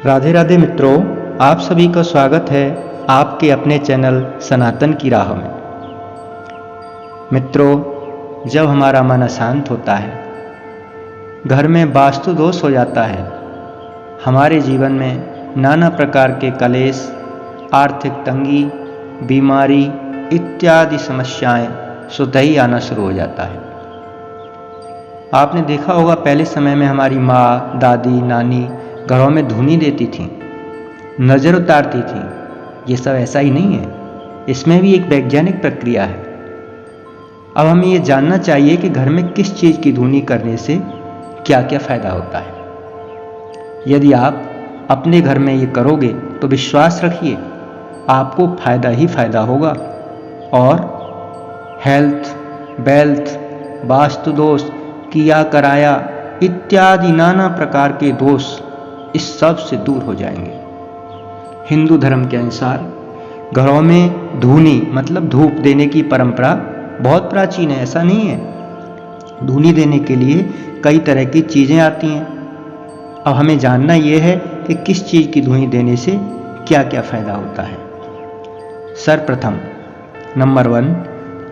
राधे राधे मित्रों, आप सभी का स्वागत है आपके अपने चैनल सनातन की राह में। मित्रों, जब हमारा मन अशांत होता है, घर में वास्तु दोष हो जाता है, हमारे जीवन में नाना प्रकार के कलेश, आर्थिक तंगी, बीमारी इत्यादि समस्याएं स्वतः ही आना शुरू हो जाता है। आपने देखा होगा, पहले समय में हमारी माँ, दादी, नानी घरों में धूनी देती थी, नज़र उतारती थी। ये सब ऐसा ही नहीं है, इसमें भी एक वैज्ञानिक प्रक्रिया है। अब हमें ये जानना चाहिए कि घर में किस चीज़ की धूनी करने से क्या क्या फ़ायदा होता है। यदि आप अपने घर में ये करोगे तो विश्वास रखिए, आपको फ़ायदा ही फ़ायदा होगा और हेल्थ, वेल्थ, वास्तु दोष, किया कराया इत्यादि नाना प्रकार के दोष इस सब से दूर हो जाएंगे। हिंदू धर्म के अनुसार घरों में धूनी मतलब धूप देने की परंपरा बहुत प्राचीन है, ऐसा नहीं है। धूनी देने के लिए कई तरह की चीज़ें आती हैं। अब हमें जानना यह है कि किस चीज़ की धूनी देने से क्या क्या फ़ायदा होता है। सर्वप्रथम नंबर 1,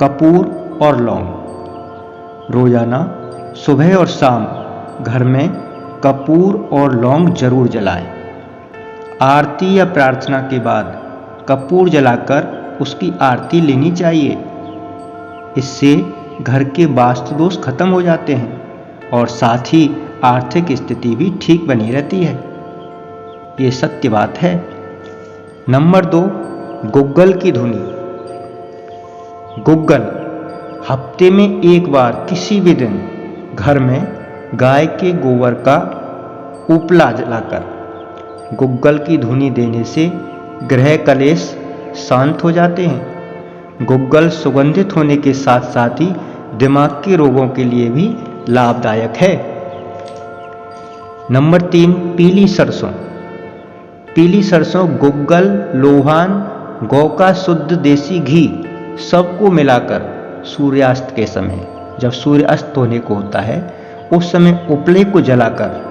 कपूर और लौंग। रोज़ाना सुबह और शाम घर में कपूर और लौंग जरूर जलाएं। आरती या प्रार्थना के बाद कपूर जलाकर उसकी आरती लेनी चाहिए। इससे घर के वास्तु दोष खत्म हो जाते हैं और साथ ही आर्थिक स्थिति भी ठीक बनी रहती है। ये सत्य बात है। नंबर 2, गुग्गल की धुनी। गुग्गल हफ्ते में एक बार किसी भी दिन घर में गाय के गोबर का उपला जलाकर गुग्गल की धुनी देने से ग्रह कलेश शांत हो जाते हैं। गुग्गल सुगंधित होने के साथ साथ ही दिमाग के रोगों के लिए भी लाभदायक है। नंबर 3, पीली सरसों। पीली सरसों, गुग्गल, लोहान, गौ का शुद्ध देसी घी सबको मिलाकर सूर्यास्त के समय, जब सूर्य अस्त होने को होता है, उस समय उपले को जलाकर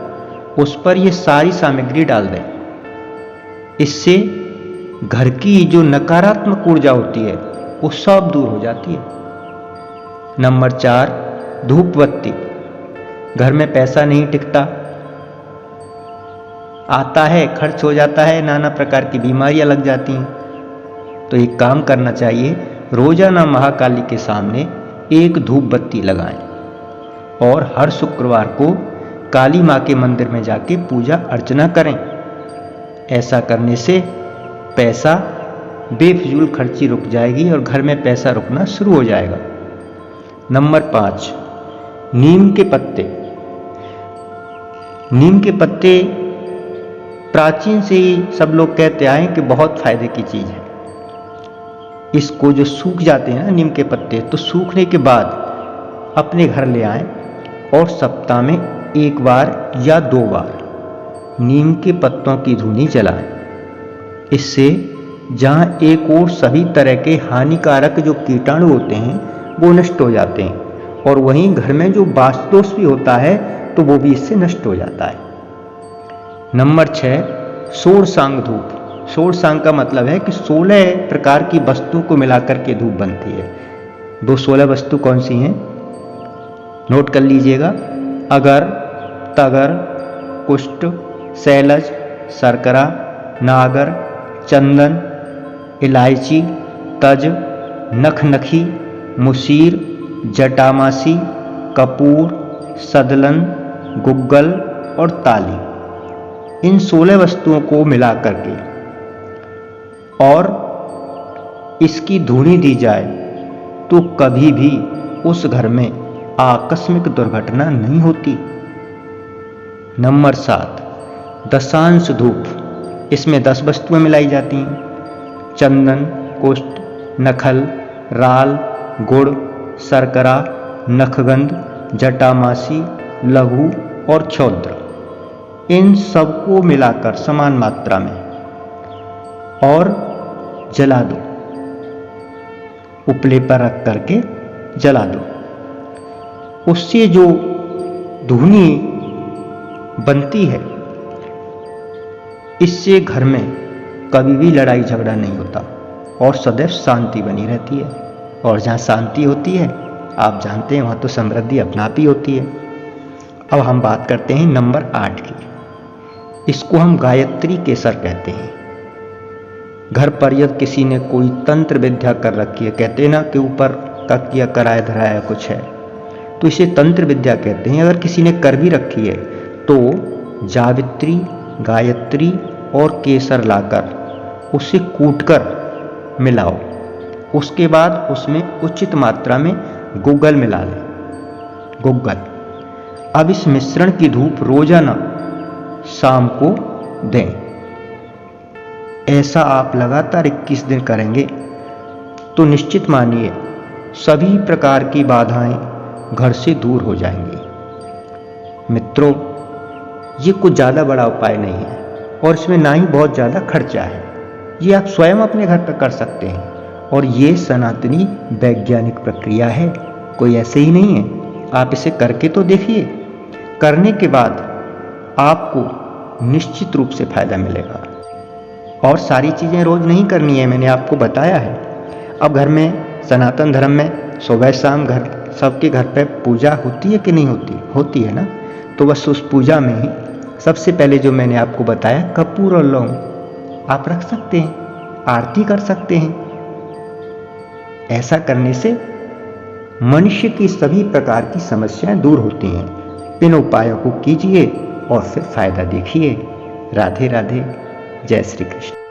उस पर ये सारी सामग्री डाल दें। इससे घर की जो नकारात्मक ऊर्जा होती है वो सब दूर हो जाती है। नंबर 4, धूप बत्ती। घर में पैसा नहीं टिकता, आता है खर्च हो जाता है, नाना प्रकार की बीमारियां लग जाती हैं। तो एक काम करना चाहिए, रोजाना महाकाली के सामने एक धूप बत्ती लगाएं और हर शुक्रवार को काली माँ के मंदिर में जाके पूजा अर्चना करें। ऐसा करने से पैसा बेफिजूल खर्ची रुक जाएगी और घर में पैसा रुकना शुरू हो जाएगा। नंबर 5, नीम के पत्ते। नीम के पत्ते प्राचीन से ही सब लोग कहते आए कि बहुत फायदे की चीज़ है। इसको जो सूख जाते हैं ना नीम के पत्ते, तो सूखने के बाद अपने घर ले आएं और सप्ताह में 1 बार या 2 बार नीम के पत्तों की धुनी जलाएं। इससे जहां एक और सभी तरह के हानिकारक जो कीटाणु होते हैं वो नष्ट हो जाते हैं और वहीं घर में जो वास्तु दोष भी होता है तो वो भी इससे नष्ट हो जाता है। नंबर 6, षोडशांग धूप। षोडशांग का मतलब है कि 16 प्रकार की वस्तुओं को मिलाकर के धूप बनती है। वो 16 वस्तु कौन सी हैं, नोट कर लीजिएगा। अगर, तगर, कुष्ठ, शैलज, शर्करा, नागर, चंदन, इलायची, तज, नखनखी, मुशीर, जटामासी, कपूर, सदलन, गुग्गल और ताली। इन 16 वस्तुओं को मिलाकर के और इसकी धुनी दी जाए तो कभी भी उस घर में आकस्मिक दुर्घटना नहीं होती। नंबर 7, दशांश धूप। इसमें 10 वस्तुएं मिलाई जाती हैं। चंदन, कुष्ठ, नखल, राल, गुड़, शर्करा, नखगंध, जटामासी, लघु और छौद्र। इन सबको मिलाकर समान मात्रा में और जला दो, उपले पर रख करके जला दो। उससे जो धुनी बनती है इससे घर में कभी भी लड़ाई झगड़ा नहीं होता और सदैव शांति बनी रहती है। और जहाँ शांति होती है, आप जानते हैं, वहाँ तो समृद्धि अपना आप ही होती है। अब हम बात करते हैं नंबर 8 की। इसको हम गायत्री केसर कहते हैं। घर पर यदि किसी ने कोई तंत्र विद्या कर रखी है, कहते हैं ना कि ऊपर का किया कराया धराया कुछ है, तो इसे तंत्र विद्या कहते हैं। अगर किसी ने कर भी रखी है तो जावित्री, गायत्री और केसर लाकर उसे कूटकर मिलाओ। उसके बाद उसमें उचित मात्रा में गुग्गल मिला लें, गुग्गल। अब इस मिश्रण की धूप रोजाना शाम को दें। ऐसा आप लगातार 21 दिन करेंगे तो निश्चित मानिए सभी प्रकार की बाधाएं घर से दूर हो जाएंगी। मित्रों, ये कुछ ज़्यादा बड़ा उपाय नहीं है और इसमें ना ही बहुत ज़्यादा खर्चा है। ये आप स्वयं अपने घर पर कर सकते हैं और ये सनातनी वैज्ञानिक प्रक्रिया है, कोई ऐसे ही नहीं है। आप इसे करके तो देखिए, करने के बाद आपको निश्चित रूप से फायदा मिलेगा। और सारी चीज़ें रोज नहीं करनी है, मैंने आपको बताया है। अब घर में सनातन धर्म में सुबह शाम घर सबके घर पे पूजा होती है कि नहीं होती? होती है ना। तो बस उस पूजा में ही सबसे पहले जो मैंने आपको बताया, कपूर और लौंग आप रख सकते हैं, आरती कर सकते हैं। ऐसा करने से मनुष्य की सभी प्रकार की समस्याएं दूर होती हैं। इन उपायों को कीजिए और फिर फायदा देखिए। राधे राधे, जय श्री कृष्ण।